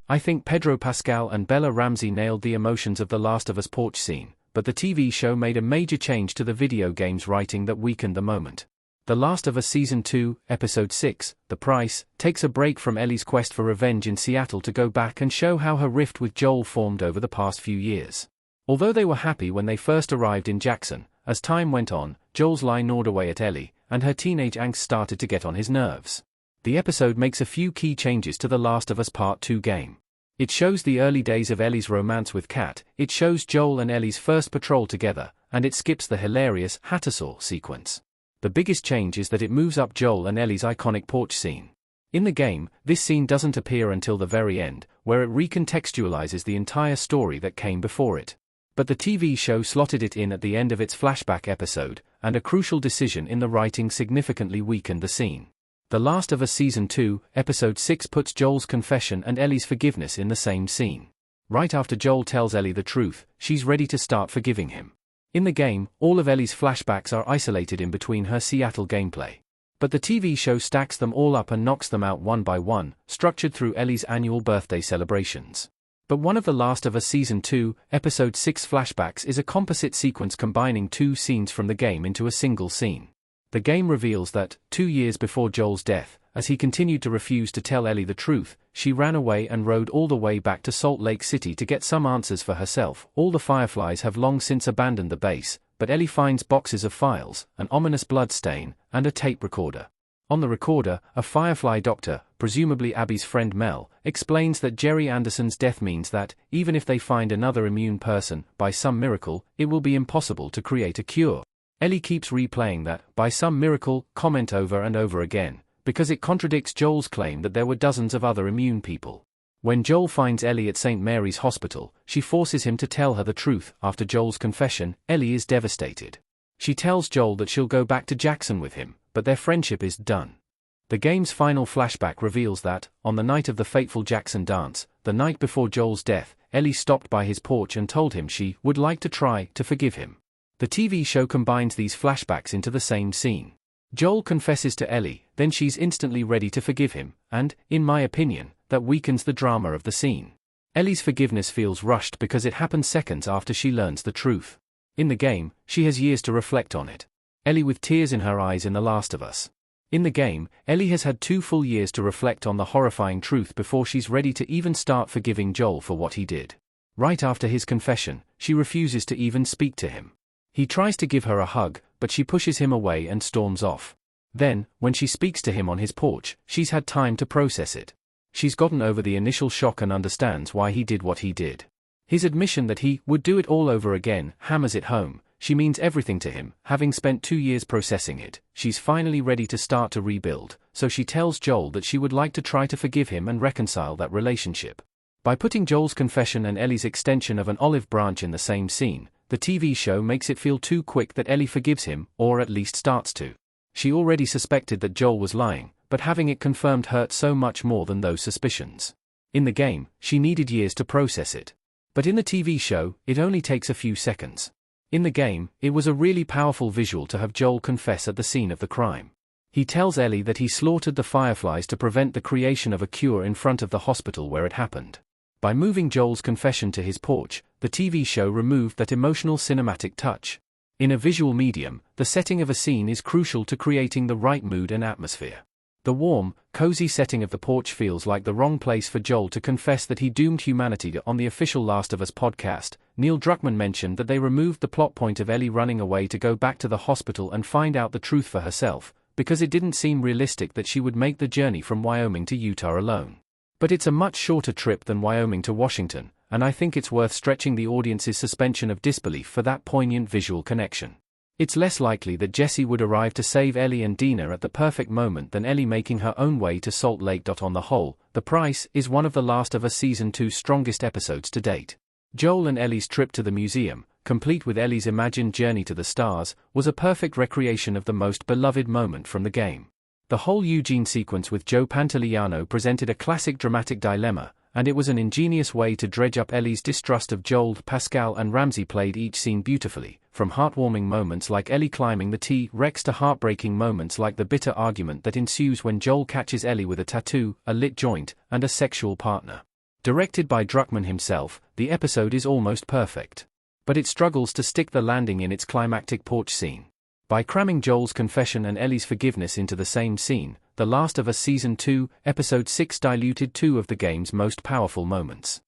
I think Pedro Pascal and Bella Ramsey nailed the emotions of The Last of Us porch scene, but the TV show made a major change to the video game's writing that weakened the moment. The Last of Us Season 2, Episode 6, The Price, takes a break from Ellie's quest for revenge in Seattle to go back and show how her rift with Joel formed over the past few years. Although they were happy when they first arrived in Jackson, as time went on, Joel's lie gnawed away at Ellie, and her teenage angst started to get on his nerves. The episode makes a few key changes to The Last of Us Part 2 game. It shows the early days of Ellie's romance with Kat, it shows Joel and Ellie's first patrol together, and it skips the hilarious Hattersaw sequence. The biggest change is that it moves up Joel and Ellie's iconic porch scene. In the game, this scene doesn't appear until the very end, where it recontextualizes the entire story that came before it. But the TV show slotted it in at the end of its flashback episode, and a crucial decision in the writing significantly weakened the scene. The Last of Us Season 2, Episode 6 puts Joel's confession and Ellie's forgiveness in the same scene. Right after Joel tells Ellie the truth, she's ready to start forgiving him. In the game, all of Ellie's flashbacks are isolated in between her Seattle gameplay. But the TV show stacks them all up and knocks them out one by one, structured through Ellie's annual birthday celebrations. But one of The Last of Us Season 2, Episode 6 flashbacks is a composite sequence combining two scenes from the game into a single scene. The game reveals that, 2 years before Joel's death, as he continued to refuse to tell Ellie the truth, she ran away and rode all the way back to Salt Lake City to get some answers for herself. All the Fireflies have long since abandoned the base, but Ellie finds boxes of files, an ominous blood stain, and a tape recorder. On the recorder, a Firefly doctor, presumably Abby's friend Mel, explains that Jerry Anderson's death means that, even if they find another immune person, by some miracle, it will be impossible to create a cure. Ellie keeps replaying that, by some miracle, comment over and over again, because it contradicts Joel's claim that there were dozens of other immune people. When Joel finds Ellie at St. Mary's Hospital, she forces him to tell her the truth. After Joel's confession, Ellie is devastated. She tells Joel that she'll go back to Jackson with him, but their friendship is done. The game's final flashback reveals that, on the night of the fateful Jackson dance, the night before Joel's death, Ellie stopped by his porch and told him she would like to try to forgive him. The TV show combines these flashbacks into the same scene. Joel confesses to Ellie, then she's instantly ready to forgive him, and, in my opinion, that weakens the drama of the scene. Ellie's forgiveness feels rushed because it happens seconds after she learns the truth. In the game, she has years to reflect on it. Ellie with tears in her eyes in The Last of Us. In the game, Ellie has had 2 full years to reflect on the horrifying truth before she's ready to even start forgiving Joel for what he did. Right after his confession, she refuses to even speak to him. He tries to give her a hug, but she pushes him away and storms off. Then, when she speaks to him on his porch, she's had time to process it. She's gotten over the initial shock and understands why he did what he did. His admission that he would do it all over again hammers it home. She means everything to him. Having spent 2 years processing it, she's finally ready to start to rebuild, so she tells Joel that she would like to try to forgive him and reconcile that relationship. By putting Joel's confession and Ellie's extension of an olive branch in the same scene, the TV show makes it feel too quick that Ellie forgives him, or at least starts to. She already suspected that Joel was lying, but having it confirmed hurt so much more than those suspicions. In the game, she needed years to process it. But in the TV show, it only takes a few seconds. In the game, it was a really powerful visual to have Joel confess at the scene of the crime. He tells Ellie that he slaughtered the Fireflies to prevent the creation of a cure in front of the hospital where it happened. By moving Joel's confession to his porch, the TV show removed that emotional cinematic touch. In a visual medium, the setting of a scene is crucial to creating the right mood and atmosphere. The warm, cozy setting of the porch feels like the wrong place for Joel to confess that he doomed humanity. On the official Last of Us podcast, Neil Druckmann mentioned that they removed the plot point of Ellie running away to go back to the hospital and find out the truth for herself, because it didn't seem realistic that she would make the journey from Wyoming to Utah alone. But it's a much shorter trip than Wyoming to Washington, and I think it's worth stretching the audience's suspension of disbelief for that poignant visual connection. It's less likely that Jesse would arrive to save Ellie and Dina at the perfect moment than Ellie making her own way to Salt Lake. On the whole, The Price is one of The Last of Us Season 2's strongest episodes to date. Joel and Ellie's trip to the museum, complete with Ellie's imagined journey to the stars, was a perfect recreation of the most beloved moment from the game. The whole Eugene sequence with Joe Pantoliano presented a classic dramatic dilemma, and it was an ingenious way to dredge up Ellie's distrust of Joel. Pascal and Ramsey played each scene beautifully, from heartwarming moments like Ellie climbing the T-Rex to heartbreaking moments like the bitter argument that ensues when Joel catches Ellie with a tattoo, a lit joint, and a sexual partner. Directed by Druckmann himself, the episode is almost perfect. But it struggles to stick the landing in its climactic porch scene. By cramming Joel's confession and Ellie's forgiveness into the same scene, The Last of Us Season 2, Episode 6 diluted two of the game's most powerful moments.